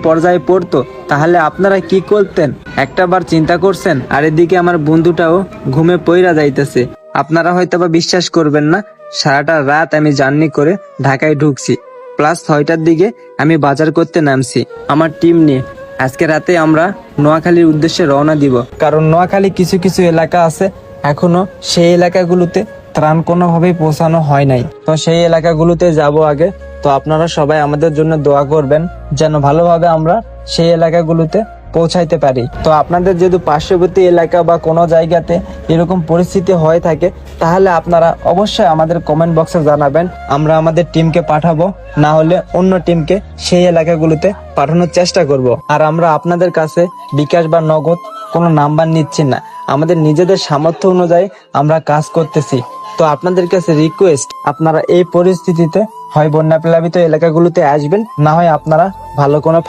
পর্যায়ে পড়তো তাহলে আপনারা কি করতেন একটাবার চিন্তা করছেন? আর এদিকে আমার বন্ধুটাও ঘুমে পইরা যাইতেছে। আপনারা হয়তো বা বিশ্বাস করবেন না, সারাটা রাত আমি জার্নি করে ঢাকায় ঢুকছি, প্লাস 6টার দিকে আমি বাজার করতে নামছি আমার টিম নিয়ে। আজকে রাতে আমরা নোয়াখালীর উদ্দেশ্যে রওনা দিব, কারণ নোয়াখালী কিছু কিছু এলাকা আছে এখনো সেই এলাকাগুলোতে ত্রাণ কোনোভাবেই পৌঁছানো হয় নাই। তো সেই এলাকাগুলোতে যাব আগে। তো আপনারা সবাই আমাদের জন্য দোয়া করবেন যেন ভালোভাবে আমরা সেই এলাকাগুলোতে পৌঁছাইতে পারি। তো আপনাদের যদি পার্শ্ববর্তী এলাকা বা কোনো জায়গাতে এরকম পরিস্থিতি হয়ে থাকে তাহলে আপনারা অবশ্যই আমাদের কমেন্ট বক্সে জানাবেন, আমরা আমাদের টিমকে পাঠাবো, না হলে অন্য টিমকে সেই এলাকাগুলোতে পাঠানোর চেষ্টা করব। আর আমরা আপনাদের কাছে বিকাশ বা নগদ কোনো নাম্বার নিচ্ছি না, আমাদের নিজেদের সামর্থ্য অনুযায়ী আমরা কাজ করতেছি। তো আপনাদের কাছে রিকোয়েস্ট, আপনারা এই পরিস্থিতিতে হয় বন্যা প্লাবিত এলাকাগুলোতে আসবেন, না হয় আপনারা ভালো কোনো